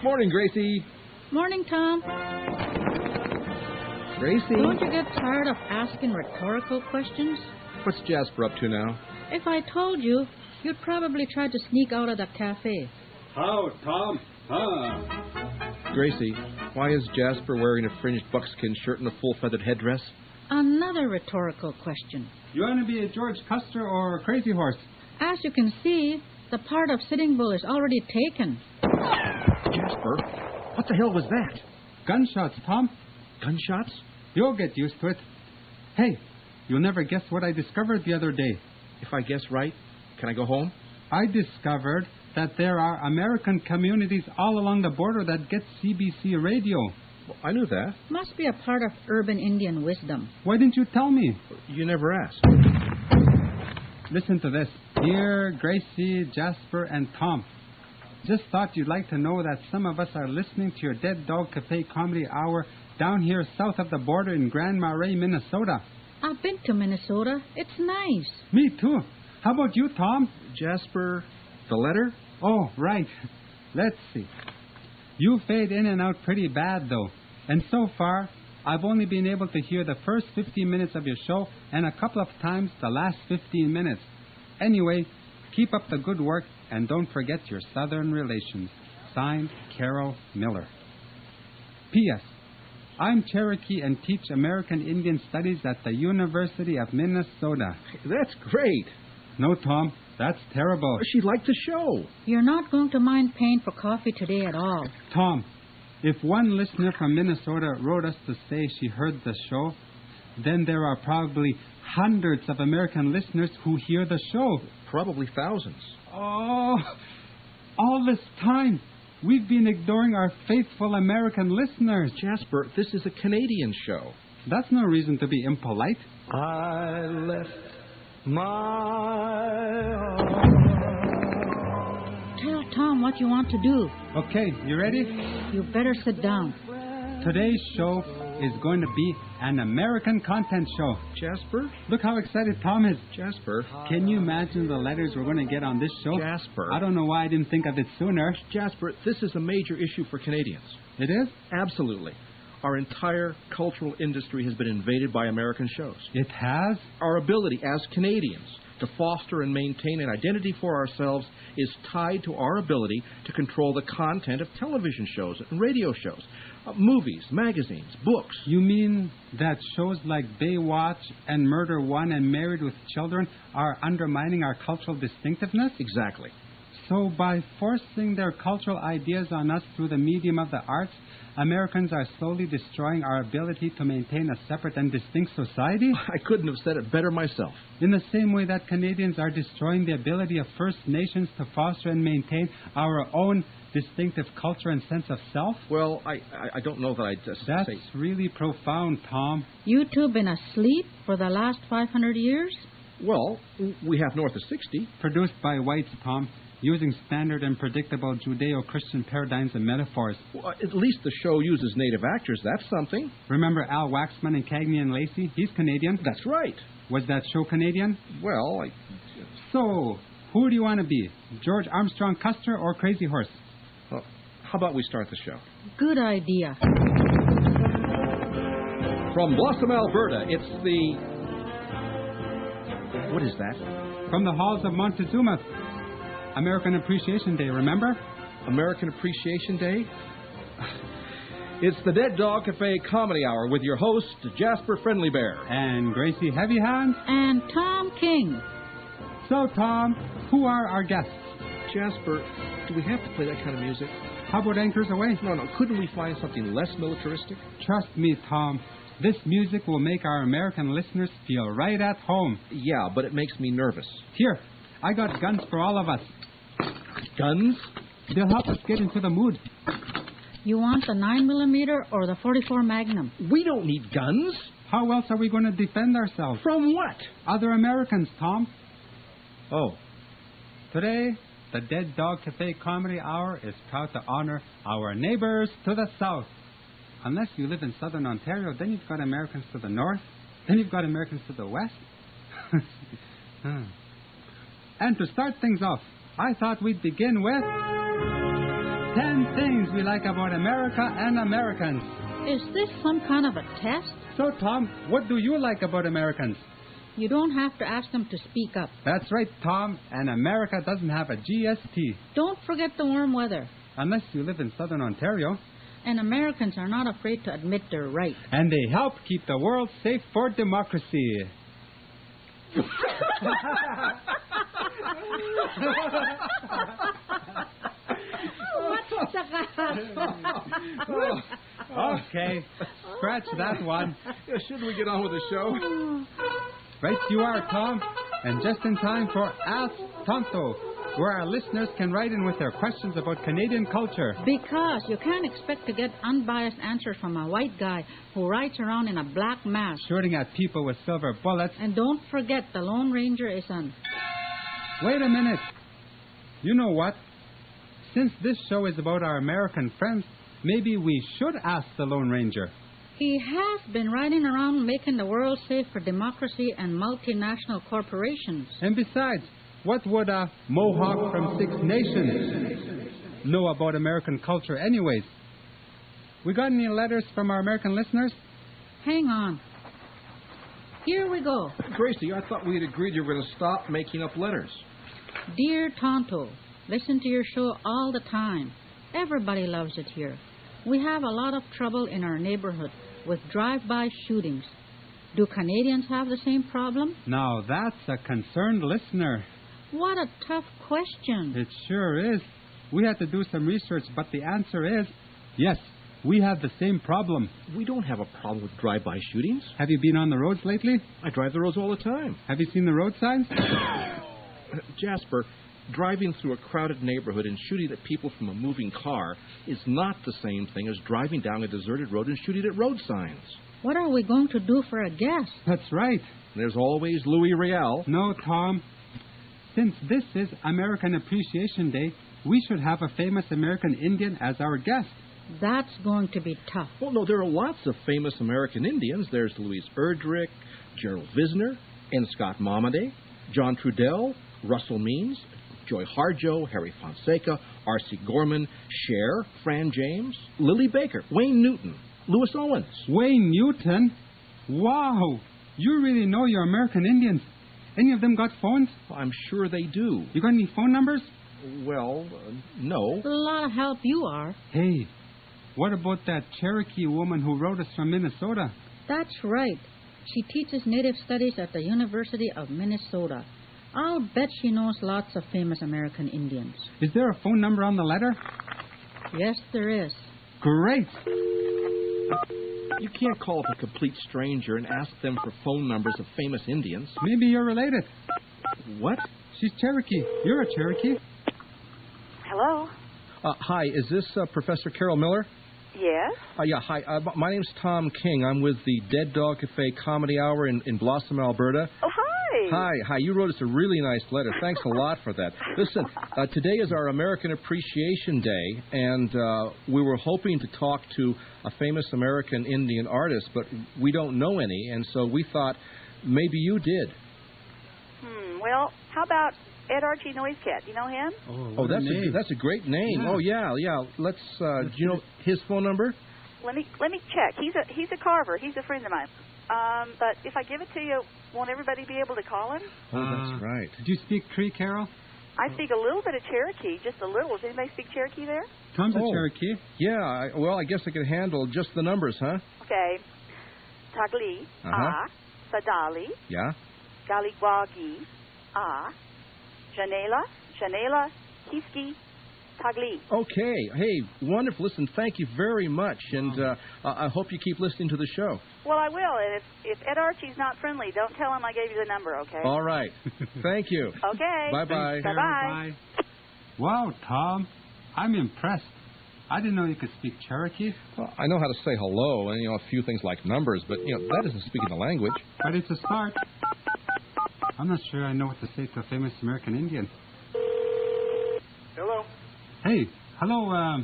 Morning, Gracie. Morning, Tom. Gracie? Don't you get tired of asking rhetorical questions? What's Jasper up to now? If I told you, you'd probably try to sneak out of the cafe. How, Tom? Huh? Gracie, why is Jasper wearing a fringed buckskin shirt and a full-feathered headdress? Another rhetorical question. You want to be a George Custer or a Crazy Horse? As you can see, the part of Sitting Bull is already taken. Jasper, what the hell was that? Gunshots, Tom. Gunshots? You'll get used to it. Hey, you'll never guess what I discovered the other day. If I guess right, can I go home? I discovered that there are American communities all along the border that get CBC radio. Well, I knew that. Must be a part of urban Indian wisdom. Why didn't you tell me? You never asked. Listen to this. Dear Gracie, Jasper, and Tom, just thought you'd like to know that some of us are listening to your Dead Dog Cafe Comedy Hour down here south of the border in Grand Marais, Minnesota. I've been to Minnesota. It's nice. Me too. How about you, Tom? Jasper, the letter? Oh, right. Let's see. You fade in and out pretty bad, though. And so far, I've only been able to hear the first 15 minutes of your show and a couple of times the last 15 minutes. Anyway, keep up the good work and don't forget your Southern relations. Signed, Carol Miller. P.S. I'm Cherokee and teach American Indian Studies at the University of Minnesota. That's great. No, Tom, that's terrible. She liked the show. You're not going to mind paying for coffee today at all. Tom, if one listener from Minnesota wrote us to say she heard the show, then there are probably hundreds of American listeners who hear the show. Probably thousands. Oh, all this time, we've been ignoring our faithful American listeners. Jasper, this is a Canadian show. That's no reason to be impolite. I left my Tell Tom what you want to do. Okay, you ready? You better sit down. Today's show is going to be an American content show. Jasper? Look how excited Tom is. Jasper? Can you imagine the letters we're going to get on this show? Jasper? I don't know why I didn't think of it sooner. Jasper, this is a major issue for Canadians. It is? Absolutely. Our entire cultural industry has been invaded by American shows. It has? Our ability as Canadians to foster and maintain an identity for ourselves is tied to our ability to control the content of television shows and radio shows, movies, magazines, books. You mean that shows like Baywatch and Murder One and Married with Children are undermining our cultural distinctiveness? Exactly. So by forcing their cultural ideas on us through the medium of the arts, Americans are slowly destroying our ability to maintain a separate and distinct society? I couldn't have said it better myself. In the same way that Canadians are destroying the ability of First Nations to foster and maintain our own distinctive culture and sense of self? Well, I don't know that I'd just That's say... really profound, Tom. You two been asleep for the last 500 years? Well, we have north of 60. Produced by whites, Tom, using standard and predictable Judeo-Christian paradigms and metaphors. Well, at least the show uses native actors. That's something. Remember Al Waxman and Cagney and Lacey? He's Canadian. That's right. Was that show Canadian? Well, So, who do you want to be? George Armstrong Custer or Crazy Horse? Well, how about we start the show? Good idea. From Blossom, Alberta, it's the... What is that? From the halls of Montezuma. American Appreciation Day, remember? American Appreciation Day? It's the Dead Dog Cafe Comedy Hour with your host, Jasper Friendly Bear. And Gracie Heavy Hand. And Tom King. So, Tom, who are our guests? Jasper, do we have to play that kind of music? How about Anchors Away? No, couldn't we find something less militaristic? Trust me, Tom. This music will make our American listeners feel right at home. Yeah, but it makes me nervous. Here, I got guns for all of us. Guns? They'll help us get into the mood. You want the 9mm or the 44 Magnum? We don't need guns. How else are we going to defend ourselves? From what? Other Americans, Tom. Oh. Today, the Dead Dog Cafe Comedy Hour is proud to honor our neighbors to the south. Unless you live in southern Ontario, then you've got Americans to the north. Then you've got Americans to the west. And to start things off, I thought we'd begin with 10 things we like about America and Americans. Is this some kind of a test? So, Tom, what do you like about Americans? You don't have to ask them to speak up. That's right, Tom, and America doesn't have a GST. Don't forget the warm weather. Unless you live in southern Ontario. And Americans are not afraid to admit they're right. And they help keep the world safe for democracy. Okay, scratch that one. Yeah, should we get on with the show? Right you are, Tom. And just in time for Ask Tonto, where our listeners can write in with their questions about Canadian culture. Because you can't expect to get unbiased answers from a white guy who rides around in a black mask. Shooting at people with silver bullets. And don't forget, the Lone Ranger is on. Wait a minute. You know what? Since this show is about our American friends, maybe we should ask the Lone Ranger. He has been riding around making the world safe for democracy and multinational corporations. And besides, what would a Mohawk from Six Nations know about American culture anyways? We got any letters from our American listeners? Hang on. Here we go. Gracie, I thought we had agreed you were going to stop making up letters. Dear Tonto, listen to your show all the time. Everybody loves it here. We have a lot of trouble in our neighborhood with drive-by shootings. Do Canadians have the same problem? Now, that's a concerned listener. What a tough question. It sure is. We had to do some research, but the answer is yes, we have the same problem. We don't have a problem with drive-by shootings. Have you been on the roads lately? I drive the roads all the time. Have you seen the road signs? Jasper, driving through a crowded neighborhood and shooting at people from a moving car is not the same thing as driving down a deserted road and shooting at road signs. What are we going to do for a guest? That's right. There's always Louis Riel. No, Tom. Since this is American Appreciation Day, we should have a famous American Indian as our guest. That's going to be tough. Well, no, there are lots of famous American Indians. There's Louise Erdrich, Gerald Visner, N. Scott Momaday, John Trudell, Russell Means, Joy Harjo, Harry Fonseca, R.C. Gorman, Cher, Fran James, Lily Baker, Wayne Newton, Lewis Owens. Wayne Newton? Wow! You really know your American Indians. Any of them got phones? Well, I'm sure they do. You got any phone numbers? Well, no. A lot of help you are. Hey, what about that Cherokee woman who wrote us from Minnesota? That's right. She teaches Native Studies at the University of Minnesota. I'll bet she knows lots of famous American Indians. Is there a phone number on the letter? Yes, there is. Great! You can't call up a complete stranger and ask them for phone numbers of famous Indians. Maybe you're related. What? She's Cherokee. You're a Cherokee. Hello? Hi, is this Professor Carol Miller? Yes? Yeah, hi. My name's Tom King. I'm with the Dead Dog Cafe Comedy Hour in Blossom, Alberta. Oh, hi. Hi. You wrote us a really nice letter. Thanks a lot for that. Listen, today is our American Appreciation Day, and we were hoping to talk to a famous American Indian artist, but we don't know any, and so we thought maybe you did. Well, how about Ed Archie Noisecat? You know him? Oh, that's a great name. Yeah. Oh, yeah. Let's. Do you know his phone number? Let me check. He's a carver. He's a friend of mine. But if I give it to you, won't everybody be able to call him? Oh, that's right. Do you speak Cree, Carol? I speak a little bit of Cherokee, just a little. Does anybody speak Cherokee there? Tom's a Cherokee. Yeah. I guess I could handle just the numbers, huh? Okay. Tagli, Sadali, Yeah. Galigwagi, Janela, Kiski, Tagli. Okay. Hey, wonderful. Listen, thank you very much, and I hope you keep listening to the show. Well, I will, and if Ed Archie's not friendly, don't tell him I gave you the number, okay? All right. Thank you. Okay. Bye-bye. Bye-bye. Wow, Tom, I'm impressed. I didn't know you could speak Cherokee. Well, I know how to say hello and, a few things like numbers, but, that isn't speaking the language. But it's a start. I'm not sure I know what to say to a famous American Indian. Hello? Hey, hello,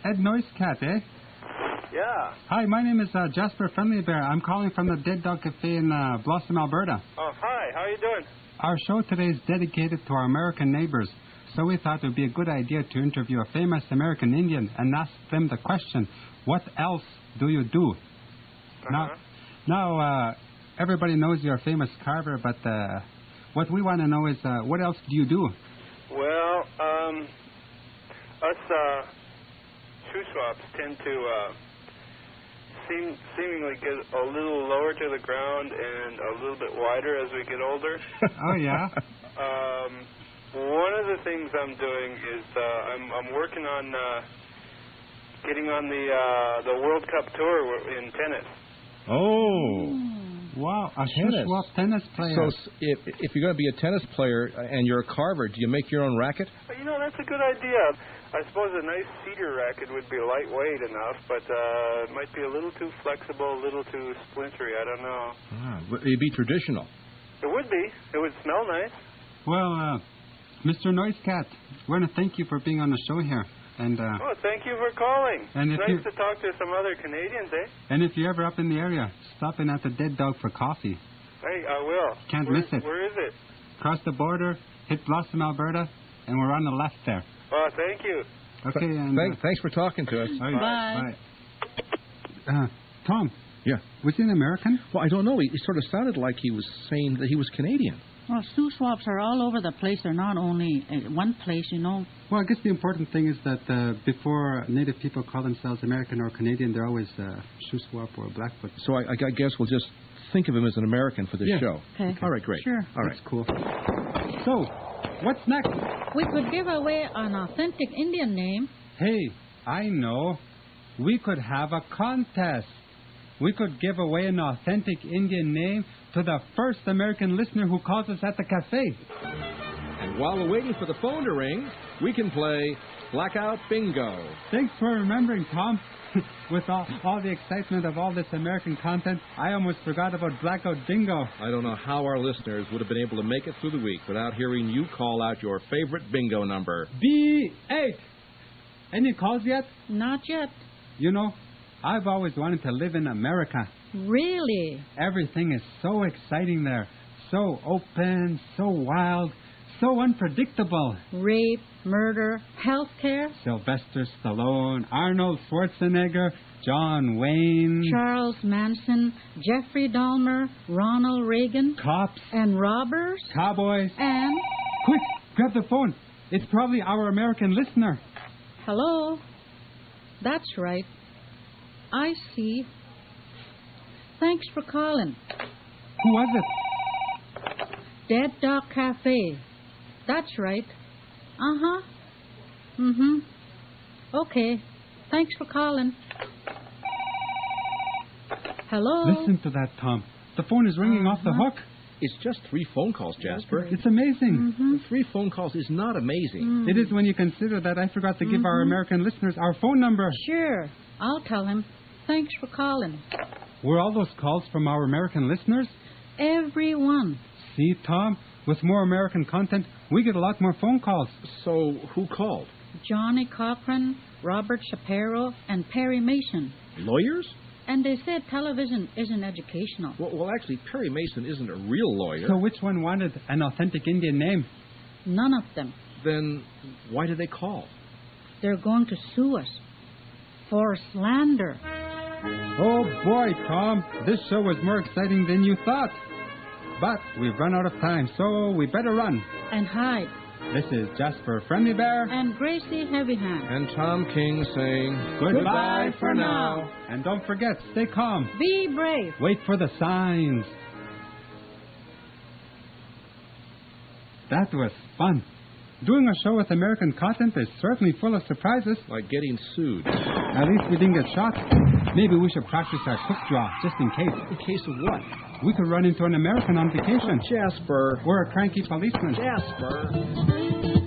Ed Noisecat, eh? Yeah. Hi, my name is Jasper Friendly Bear. I'm calling from the Dead Dog Cafe in Blossom, Alberta. Oh, hi. How are you doing? Our show today is dedicated to our American neighbors. So we thought it would be a good idea to interview a famous American Indian and ask them the question, what else do you do? Now, everybody knows you're a famous carver, but what we want to know is, what else do you do? Well, us shoe swaps tend to seemingly get a little lower to the ground and a little bit wider as we get older. Oh, yeah? One of the things I'm doing is I'm working on getting on the World Cup tour in tennis. Oh. Wow, a shoe swap tennis player. So if you're going to be a tennis player and you're a carver, do you make your own racket? You know, that's a good idea. I suppose a nice cedar racket would be lightweight enough, but it might be a little too flexible, a little too splintery. I don't know. It'd be traditional. It would be. It would smell nice. Well, Mr. Noisecat, we want to thank you for being on the show here. And thank you for calling. And it's nice to talk to some other Canadians, eh? And if you're ever up in the area, stop in at the Dead Dog for coffee. Hey, I will. Can't miss it. Where is it? Cross the border, hit Blossom, Alberta, and we're on the left there. Oh, thank you. Okay, and thanks for talking to us. Bye. Tom. Yeah. Was he an American? Well, I don't know. He sort of sounded like he was saying that he was Canadian. Well, shoe swaps are all over the place. They're not only in one place, you know. Well, I guess the important thing is that before Native people call themselves American or Canadian, they're always shoe swap or Blackfoot. So I guess we'll just think of him as an American for this show. Okay. All right, great. Sure. All right. That's cool. So, what's next? We could give away an authentic Indian name. Hey, I know. We could have a contest. We could give away an authentic Indian name to the first American listener who calls us at the cafe. And while we're waiting for the phone to ring, we can play Blackout Bingo. Thanks for remembering, Tom. With all the excitement of all this American content, I almost forgot about Blackout Bingo. I don't know how our listeners would have been able to make it through the week without hearing you call out your favorite bingo number. B8. Any calls yet? Not yet. You know, I've always wanted to live in America. Really? Everything is so exciting there. So open, so wild, so unpredictable. Rape, murder, healthcare. Sylvester Stallone, Arnold Schwarzenegger, John Wayne. Charles Manson, Jeffrey Dahmer, Ronald Reagan. Cops. And robbers. Cowboys. And... Quick, grab the phone. It's probably our American listener. Hello? That's right. I see. Thanks for calling. Who was it? Dead Dog Cafe. That's right. Uh-huh. Mm-hmm. Okay. Thanks for calling. Hello? Listen to that, Tom. The phone is ringing off the hook. It's just 3 phone calls, Jasper. It's amazing. Mm-hmm. 3 phone calls is not amazing. It is when you consider that I forgot to give our American listeners our phone number. Sure. I'll tell him. Thanks for calling. Were all those calls from our American listeners? Everyone. See, Tom, with more American content, we get a lot more phone calls. So who called? Johnny Cochran, Robert Shapiro, and Perry Mason. Lawyers? And they said television isn't educational. Well, actually, Perry Mason isn't a real lawyer. So which one wanted an authentic Indian name? None of them. Then why did they call? They're going to sue us for slander. Oh, boy, Tom. This show was more exciting than you thought. But we've run out of time, so we better run. And hide. This is Jasper Friendly Bear. And Gracie Heavyhand. And Tom King saying, Goodbye for now. And don't forget, stay calm. Be brave. Wait for the signs. That was fun. Doing a show with American content is certainly full of surprises. Like getting sued. At least we didn't get shot. Maybe we should practice our quick draw, just in case. In case of what? We could run into an American on vacation. Jasper. Or a cranky policeman. Jasper.